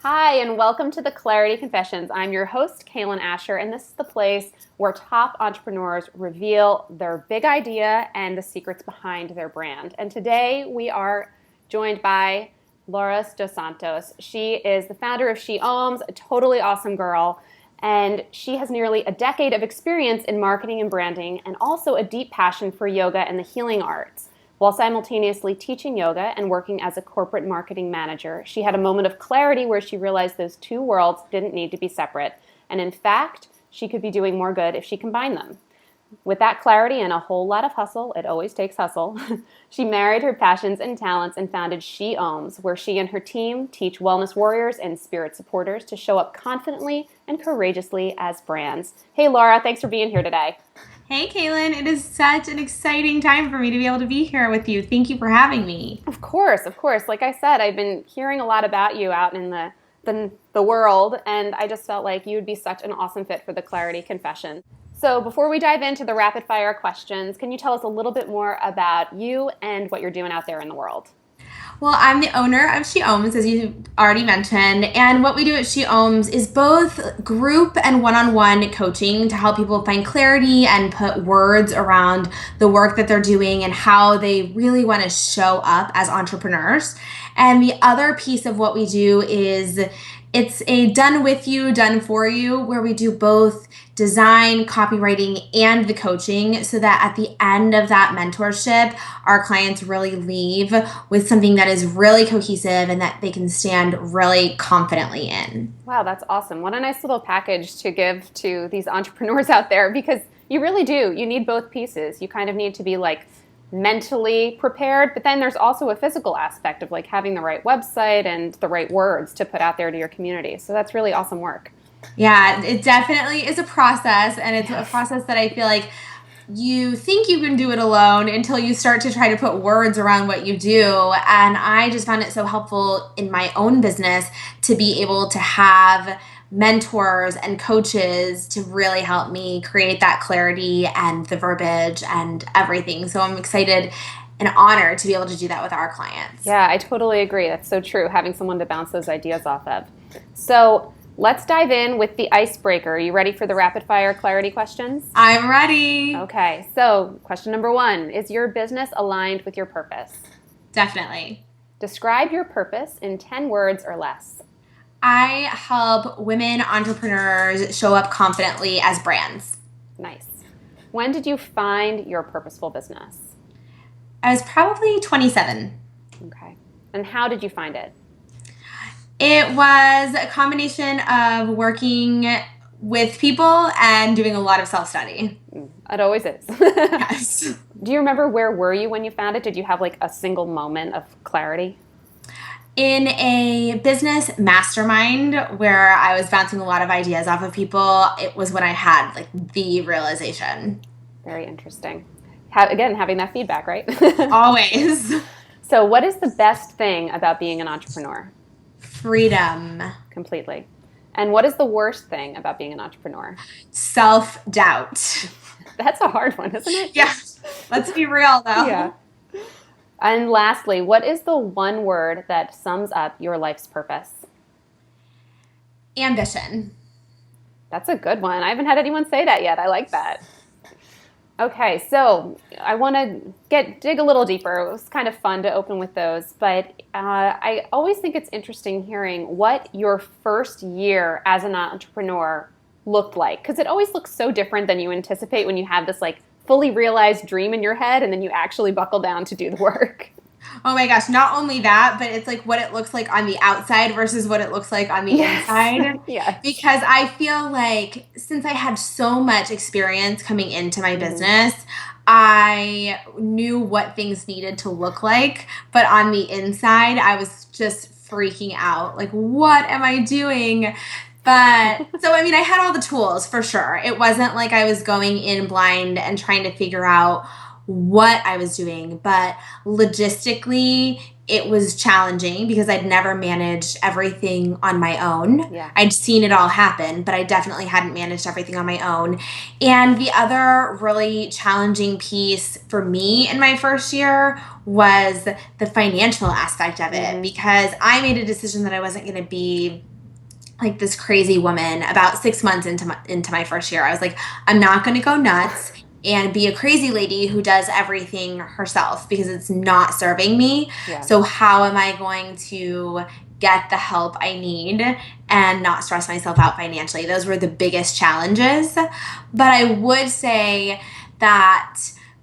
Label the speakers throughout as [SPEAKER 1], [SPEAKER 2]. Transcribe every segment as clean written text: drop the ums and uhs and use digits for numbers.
[SPEAKER 1] Hi, and welcome to the Clarity Confessions. I'm your host, Cailen Ascher, and this is the place where top entrepreneurs reveal their big idea and the secrets behind their brand. And today we are joined by Laura dos Santos. She is the founder of She Oms, a totally awesome girl, and she has nearly a decade of experience in marketing and branding, and also a deep passion for yoga and the healing arts. While simultaneously teaching yoga and working as a corporate marketing manager, she had a moment of clarity where she realized those two worlds didn't need to be separate. And in fact, she could be doing more good if she combined them. With that clarity and a whole lot of hustle, it always takes hustle, she married her passions and talents and founded She Oms, where she and her team teach wellness warriors and spirit supporters to show up confidently and courageously as brands. Hey, Laura, thanks for being here today.
[SPEAKER 2] Hey, Cailen. It is such an exciting time for me to be able to be here with you. Thank you for having me.
[SPEAKER 1] Of course, of course. Like I said, I've been hearing a lot about you out in the world, and I just felt like you would be such an awesome fit for the Clarity Confession. So before we dive into the rapid fire questions, can you tell us a little bit more about you and what you're doing out there in the world?
[SPEAKER 2] Well, I'm the owner of She Oms, as you already mentioned. And what we do at She Oms is both group and one-on-one coaching to help people find clarity and put words around the work that they're doing and how they really want to show up as entrepreneurs. And the other piece of what we do is it's a done with you, done for you, where we do both design, copywriting, and the coaching so that at the end of that mentorship, our clients really leave with something that is really cohesive and that they can stand really confidently in.
[SPEAKER 1] Wow, that's awesome. What a nice little package to give to these entrepreneurs out there, because you really do. You need both pieces. You kind of need to be like mentally prepared, but then there's also a physical aspect of like having the right website and the right words to put out there to your community. So that's really awesome work.
[SPEAKER 2] Yeah, it definitely is a process, and it's a process that I feel like you think you can do it alone until you start to try to put words around what you do. And I just found it so helpful in my own business to be able to have mentors and coaches to really help me create that clarity and the verbiage and everything. So I'm excited and honored to be able to do that with our clients.
[SPEAKER 1] Yeah, I totally agree. That's so true, having someone to bounce those ideas off of. So let's dive in with the icebreaker. Are you ready for the rapid fire clarity questions?
[SPEAKER 2] I'm ready.
[SPEAKER 1] Okay, so question number 1, is your business aligned with your purpose?
[SPEAKER 2] Definitely.
[SPEAKER 1] Describe your purpose in 10 words or less.
[SPEAKER 2] I help women entrepreneurs show up confidently as brands.
[SPEAKER 1] Nice. When did you find your purposeful business?
[SPEAKER 2] I was probably 27.
[SPEAKER 1] Okay. And how did you find it?
[SPEAKER 2] It was a combination of working with people and doing a lot of self-study.
[SPEAKER 1] It always is.
[SPEAKER 2] Yes.
[SPEAKER 1] Do you remember where were you when you found it? Did you have like a single moment of clarity?
[SPEAKER 2] In a business mastermind where I was bouncing a lot of ideas off of people, it was when I had like the realization.
[SPEAKER 1] Very interesting. Again, having that feedback, right?
[SPEAKER 2] Always.
[SPEAKER 1] So what is the best thing about being an entrepreneur?
[SPEAKER 2] Freedom.
[SPEAKER 1] Completely. And what is the worst thing about being an entrepreneur?
[SPEAKER 2] Self-doubt.
[SPEAKER 1] That's a hard one, isn't it?
[SPEAKER 2] Yeah. Let's be real though.
[SPEAKER 1] Yeah. And lastly, what is the one word that sums up your life's purpose?
[SPEAKER 2] Ambition.
[SPEAKER 1] That's a good one. I haven't had anyone say that yet. I like that. Okay, so I want to dig a little deeper. It was kind of fun to open with those, but I always think it's interesting hearing what your first year as an entrepreneur looked like, because it always looks so different than you anticipate when you have this like fully realized dream in your head and then you actually buckle down to do the work.
[SPEAKER 2] Oh my gosh, not only that, but it's like what it looks like on the outside versus what it looks like on the inside.
[SPEAKER 1] Yes.
[SPEAKER 2] Because I feel like since I had so much experience coming into my business, I knew what things needed to look like. But on the inside, I was just freaking out. Like, what am I doing? But so, I mean, I had all the tools for sure. It wasn't like I was going in blind and trying to figure out what I was doing, but logistically it was challenging because I'd never managed everything on my own.
[SPEAKER 1] Yeah.
[SPEAKER 2] I'd seen it all happen, but I definitely hadn't managed everything on my own. And the other really challenging piece for me in my first year was the financial aspect of it, because I made a decision that I wasn't going to be like this crazy woman about 6 months into my first year. I was like, I'm not going to go nuts and be a crazy lady who does everything herself because it's not serving me.
[SPEAKER 1] Yeah.
[SPEAKER 2] So how am I going to get the help I need and not stress myself out financially? Those were the biggest challenges. But I would say that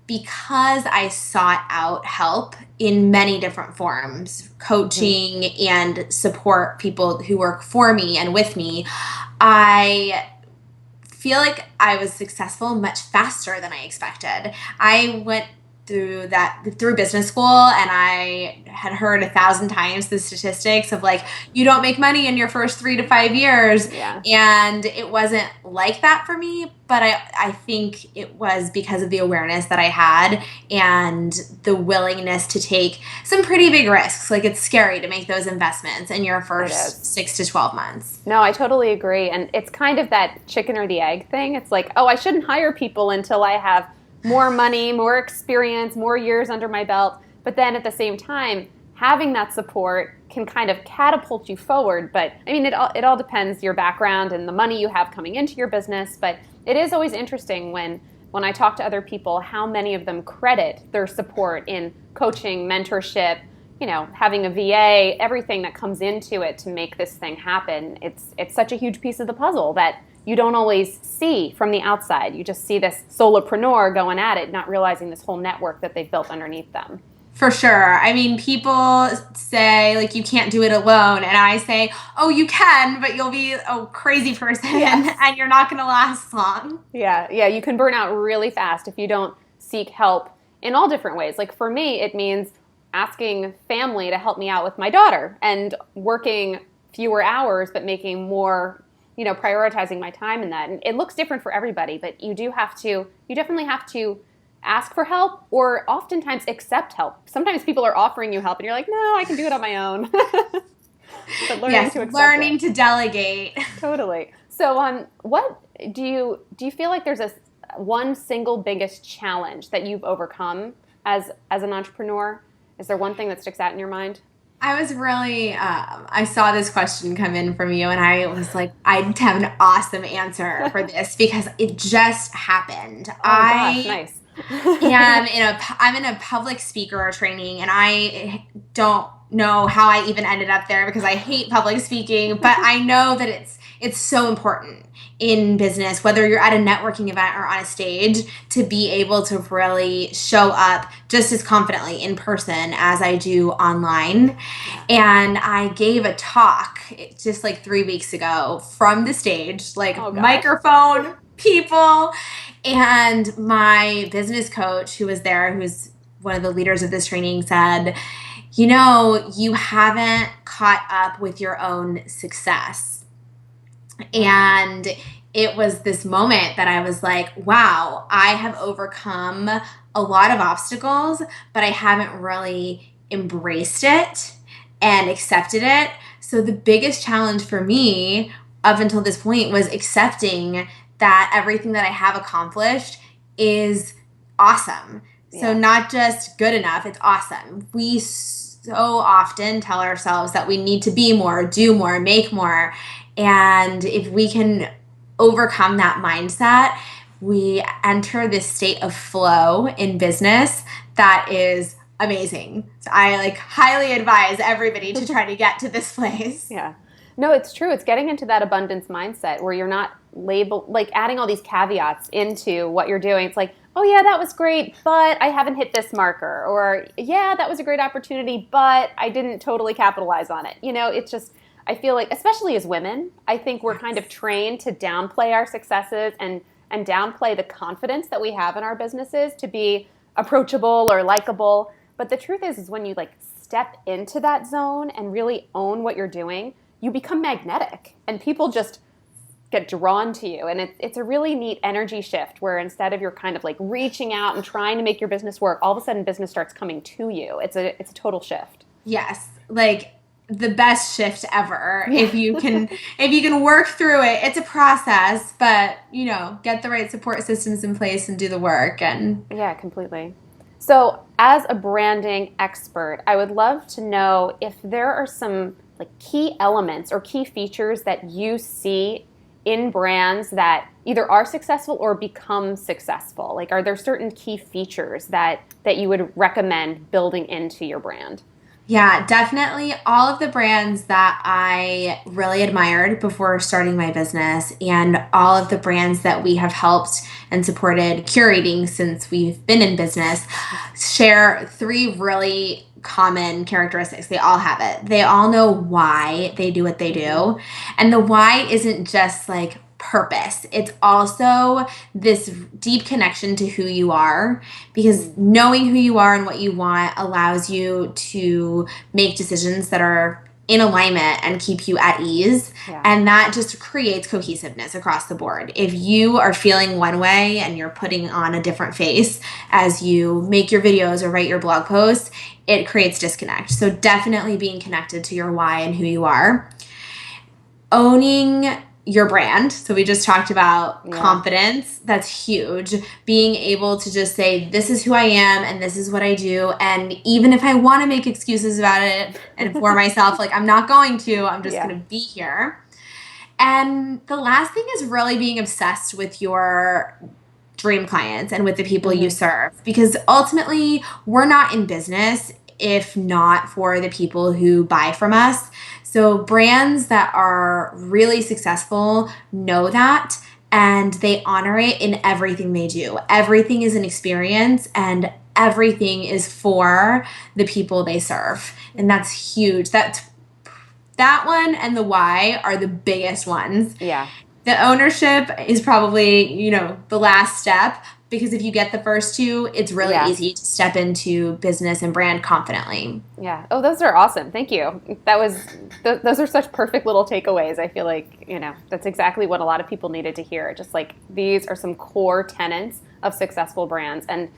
[SPEAKER 2] because I sought out help in many different forms, coaching and support people who work for me and with me, I feel like I was successful much faster than I expected. I went through business school, and I had heard 1,000 times the statistics of like, you don't make money in your first 3 to 5 years.
[SPEAKER 1] Yeah.
[SPEAKER 2] And it wasn't like that for me, but I think it was because of the awareness that I had and the willingness to take some pretty big risks. Like, it's scary to make those investments in your first 6 to 12 months.
[SPEAKER 1] No, I totally agree. And it's kind of that chicken or the egg thing. It's like, oh, I shouldn't hire people until I have more money, more experience, more years under my belt. But then at the same time, having that support can kind of catapult you forward. But I mean, it all depends your background and the money you have coming into your business. But it is always interesting when I talk to other people, how many of them credit their support in coaching, mentorship, having a VA, everything that comes into it to make this thing happen. It's such a huge piece of the puzzle that you don't always see from the outside. You just see this solopreneur going at it, not realizing this whole network that they've built underneath them.
[SPEAKER 2] For sure. I mean, people say, like, you can't do it alone. And I say, oh, you can, but you'll be a crazy person and you're not going to last long.
[SPEAKER 1] Yeah. You can burn out really fast if you don't seek help in all different ways. Like, for me, it means asking family to help me out with my daughter and working fewer hours, but making more, prioritizing my time in that. And it looks different for everybody, but you definitely have to ask for help or oftentimes accept help. Sometimes people are offering you help and you're like, no, I can do it on my own. But
[SPEAKER 2] learning to delegate.
[SPEAKER 1] Totally. So what do you feel like there's one single biggest challenge that you've overcome as an entrepreneur? Is there one thing that sticks out in your mind?
[SPEAKER 2] I was really, I saw this question come in from you, and I was like, I'd have an awesome answer for this because it just happened.
[SPEAKER 1] Oh, gosh, nice.
[SPEAKER 2] I'm in a public speaker training, and I don't know how I even ended up there because I hate public speaking, but I know that it's so important in business, whether you're at a networking event or on a stage, to be able to really show up just as confidently in person as I do online. And I gave a talk just like 3 weeks ago from the stage, like microphone, people, and my business coach who was there, who's one of the leaders of this training, said, you haven't caught up with your own success. And it was this moment that I was like, wow, I have overcome a lot of obstacles, but I haven't really embraced it and accepted it. So the biggest challenge for me up until this point was accepting that everything that I have accomplished is awesome. Yeah. So not just good enough, it's awesome. We so often tell ourselves that we need to be more, do more, make more. And if we can overcome that mindset, we enter this state of flow in business that is amazing. So I highly advise everybody to try to get to this place.
[SPEAKER 1] Yeah. No, it's true. It's getting into that abundance mindset where you're not adding all these caveats into what you're doing. It's like, oh yeah, that was great, but I haven't hit this marker. Or yeah, that was a great opportunity, but I didn't totally capitalize on it. It's just, I feel like, especially as women, I think we're kind of trained to downplay our successes and downplay the confidence that we have in our businesses to be approachable or likable. But the truth is when you step into that zone and really own what you're doing, you become magnetic and people just get drawn to you. And it's a really neat energy shift where instead of you're kind of reaching out and trying to make your business work, all of a sudden business starts coming to you. It's a total shift.
[SPEAKER 2] Yes. The best shift ever. If you can work through it. It's a process, but get the right support systems in place and do the work. And
[SPEAKER 1] yeah, completely. So as a branding expert, I would love to know if there are some like key elements or key features that you see in brands that either are successful or become successful? Like, are there certain key features that you would recommend building into your brand?
[SPEAKER 2] Yeah, definitely. All of the brands that I really admired before starting my business, and all of the brands that we have helped and supported curating since we've been in business, share three really common characteristics. They all have it. They all know why they do what they do. And the why isn't just like purpose, it's also this deep connection to who you are, because knowing who you are and what you want allows you to make decisions that are in alignment and keep you at ease.
[SPEAKER 1] Yeah.
[SPEAKER 2] And that just creates cohesiveness across the board. If you are feeling one way and you're putting on a different face as you make your videos or write your blog posts, it creates disconnect. So definitely being connected to your why and who you are. Owning your brand. So we just talked about confidence. That's huge. Being able to just say, this is who I am and this is what I do. And even if I want to make excuses about it and for myself, like I'm not going to, I'm just going to be here. And the last thing is really being obsessed with your dream clients and with the people you serve, because ultimately we're not in business if not for the people who buy from us. So brands that are really successful know that, and they honor it in everything they do. Everything is an experience and everything is for the people they serve. And that's huge. That one and the why are the biggest ones.
[SPEAKER 1] Yeah.
[SPEAKER 2] The ownership is probably, the last step, because if you get the first two, it's really easy to step into business and brand confidently.
[SPEAKER 1] Yeah. Oh, those are awesome. Thank you. Those are such perfect little takeaways. I feel like, that's exactly what a lot of people needed to hear. Just like these are some core tenets of successful brands, and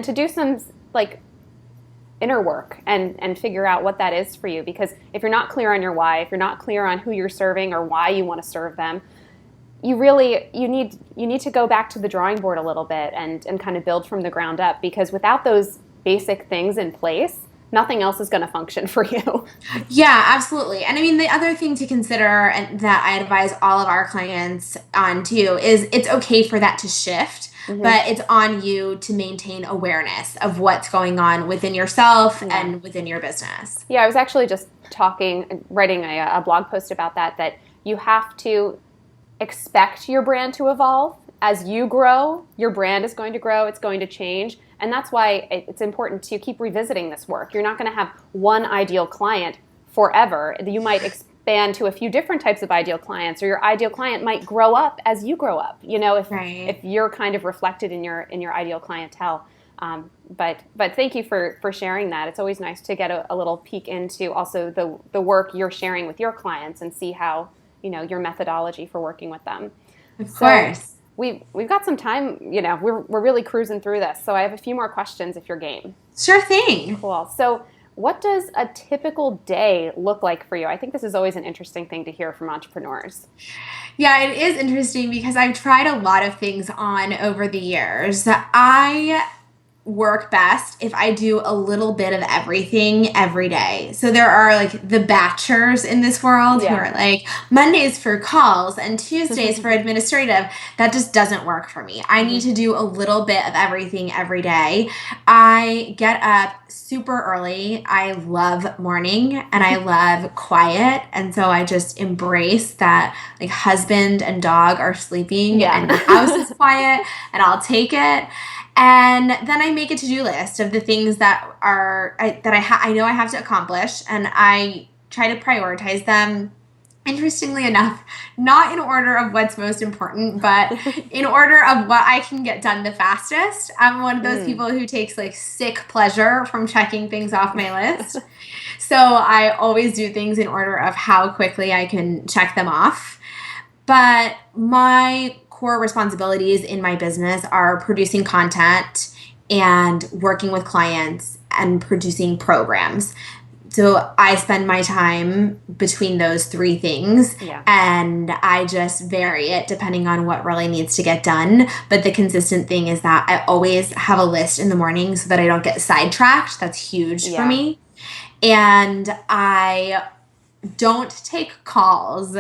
[SPEAKER 1] to do some like inner work and figure out what that is for you. Because if you're not clear on your why, if you're not clear on who you're serving or why you want to serve them, you need to go back to the drawing board a little bit and kind of build from the ground up, because without those basic things in place, nothing else is going to function for you.
[SPEAKER 2] Yeah, absolutely. And I mean, the other thing to consider, and that I advise all of our clients on too, is it's okay for that to shift, but it's on you to maintain awareness of what's going on within yourself and within your business.
[SPEAKER 1] Yeah, I was actually just writing a blog post about that you have to expect your brand to evolve. As you grow, your brand is going to grow, it's going to change. And that's why it's important to keep revisiting this work. You're not going to have one ideal client forever. You might expand to a few different types of ideal clients, or your ideal client might grow up as you grow up, if you're kind of reflected in your ideal clientele. But thank you for sharing that. It's always nice to get a little peek into also the work you're sharing with your clients and see how your methodology for working with them.
[SPEAKER 2] Of course.
[SPEAKER 1] We've got some time, we're really cruising through this. So I have a few more questions if you're game.
[SPEAKER 2] Sure thing.
[SPEAKER 1] Cool. So what does a typical day look like for you? I think this is always an interesting thing to hear from entrepreneurs.
[SPEAKER 2] Yeah, it is interesting because I've tried a lot of things on over the years. I work best if I do a little bit of everything every day. So there are like the batchers in this world who are like Mondays for calls and Tuesdays for administrative. That just doesn't work for me. I need to do a little bit of everything every day. I get up super early. I love morning and I love quiet. And so I just embrace that like husband and dog are sleeping and the house is quiet, and I'll take it. And then I make a to-do list of the things that I know I have to accomplish, and I try to prioritize them. Interestingly enough, not in order of what's most important, but in order of what I can get done the fastest. I'm one of those people who takes like sick pleasure from checking things off my list. So I always do things in order of how quickly I can check them off. But my core responsibilities in my business are producing content and working with clients and producing programs. So I spend my time between those three things, and I just vary it depending on what really needs to get done. But the consistent thing is that I always have a list in the morning so that I don't get sidetracked. That's huge for me. And I don't take calls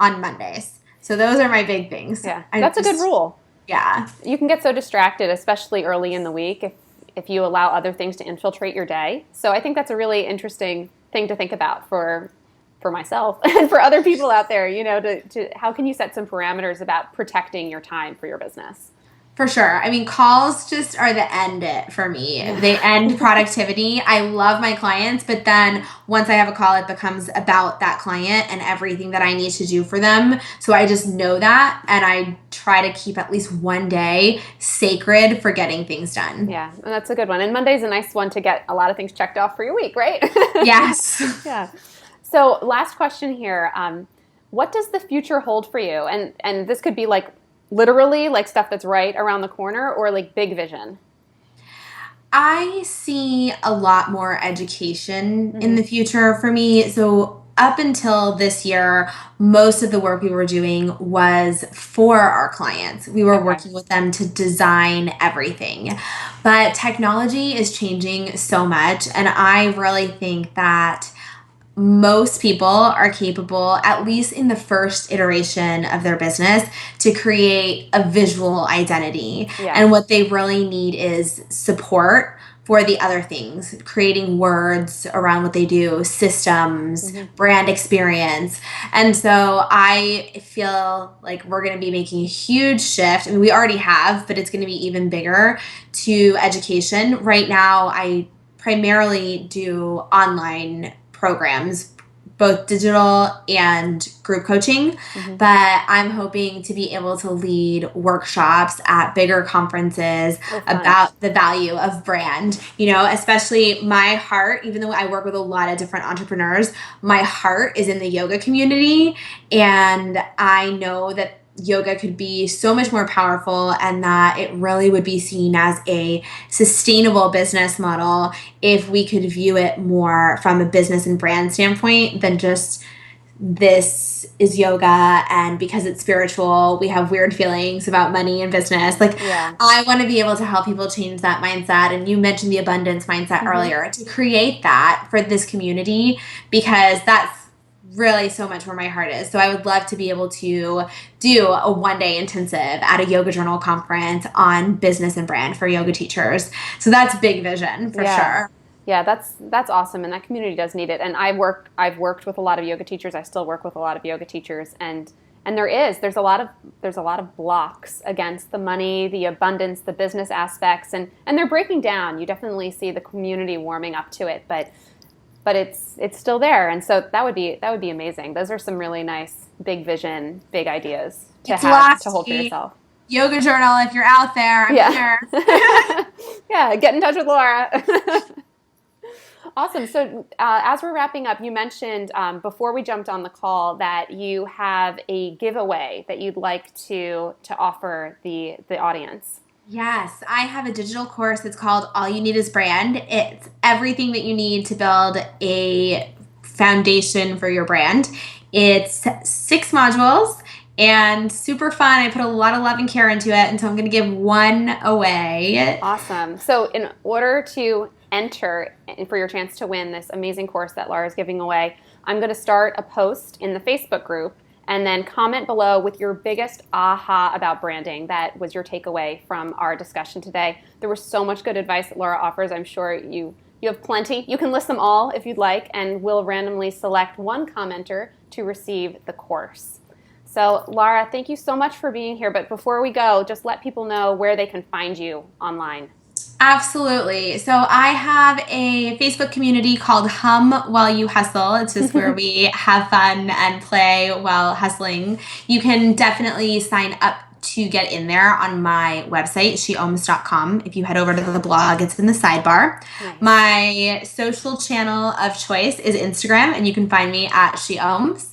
[SPEAKER 2] on Mondays. So those are my big things.
[SPEAKER 1] Yeah, that's a good rule.
[SPEAKER 2] Yeah.
[SPEAKER 1] You can get so distracted, especially early in the week, if you allow other things to infiltrate your day. So I think that's a really interesting thing to think about for myself and for other people out there, to how can you set some parameters about protecting your time for your business?
[SPEAKER 2] For sure. I mean, calls just are the end it for me.
[SPEAKER 1] Yeah.
[SPEAKER 2] They end productivity. I love my clients, but then once I have a call, it becomes about that client and everything that I need to do for them. So I just know that, and I try to keep at least one day sacred for getting things done.
[SPEAKER 1] Yeah, and that's a good one. And Monday's a nice one to get a lot of things checked off for your week, right?
[SPEAKER 2] Yes.
[SPEAKER 1] Yeah. So last question here. What does the future hold for you? And this could be like literally like stuff that's right around the corner, or like big vision.
[SPEAKER 2] I see a lot more education in the future for me. So up until this year, most of the work we were doing was for our clients. We were working with them to design everything. But technology is changing so much, and I really think that most people are capable, at least in the first iteration of their business, to create a visual identity.
[SPEAKER 1] Yeah.
[SPEAKER 2] And what they really need is support for the other things, creating words around what they do, systems, brand experience. And so I feel like we're going to be making a huge shift. I mean, we already have, but it's going to be even bigger to education. Right now, I primarily do online programs, both digital and group coaching, but I'm hoping to be able to lead workshops at bigger conferences about the value of brand. Especially my heart, even though I work with a lot of different entrepreneurs, my heart is in the yoga community, and I know that yoga could be so much more powerful, and that it really would be seen as a sustainable business model if we could view it more from a business and brand standpoint than just this is yoga, and because it's spiritual, we have weird feelings about money and business. I want to be able to help people change that mindset. And you mentioned the abundance mindset earlier, to create that for this community, because that's really so much where my heart is. So I would love to be able to do a one-day intensive at a yoga journal conference on business and brand for yoga teachers. So that's big vision for sure.
[SPEAKER 1] Yeah, that's awesome, and that community does need it. And I've worked with a lot of yoga teachers. I still work with a lot of yoga teachers, and there's a lot of blocks against the money, the abundance, the business aspects, and they're breaking down. You definitely see the community warming up to it, but it's still there, and so that would be amazing. Those are some really nice big vision, big ideas to hold for yourself.
[SPEAKER 2] Yoga journal, if you're out there, I'm here.
[SPEAKER 1] Yeah, get in touch with Laura. Awesome. So as we're wrapping up, you mentioned before we jumped on the call that you have a giveaway that you'd like to offer the audience.
[SPEAKER 2] Yes, I have a digital course. It's called All You Need Is Brand. It's everything that you need to build a foundation for your brand. It's 6 modules and super fun. I put a lot of love and care into it, and so I'm going to give one away.
[SPEAKER 1] Awesome. So in order to enter for your chance to win this amazing course that Laura's giving away, I'm going to start a post in the Facebook group, and then comment below with your biggest aha about branding. That was your takeaway from our discussion today. There was so much good advice that Laura offers. I'm sure you have plenty. You can list them all if you'd like, and we'll randomly select one commenter to receive the course. So Laura, thank you so much for being here. But before we go, just let people know where they can find you online.
[SPEAKER 2] Absolutely. So I have a Facebook community called Hum While You Hustle. It's just where we have fun and play while hustling. You can definitely sign up to get in there on my website, sheoms.com. If you head over to the blog, it's in the sidebar. Nice. My social channel of choice is Instagram, and you can find me at She Oms.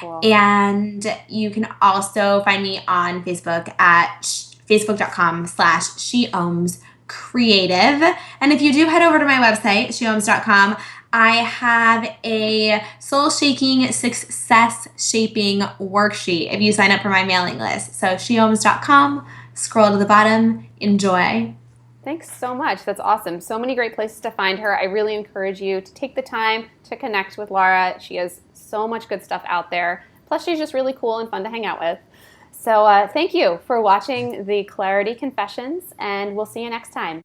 [SPEAKER 2] Cool. And you can also find me on Facebook at facebook.com/SheOms Creative. And if you do head over to my website, sheoms.com, I have a soul shaking success shaping worksheet if you sign up for my mailing list. So sheoms.com, scroll to the bottom, enjoy.
[SPEAKER 1] Thanks so much. That's awesome. So many great places to find her. I really encourage you to take the time to connect with Laura. She has so much good stuff out there. Plus, she's just really cool and fun to hang out with. So thank you for watching the Clarity Confessions, and we'll see you next time.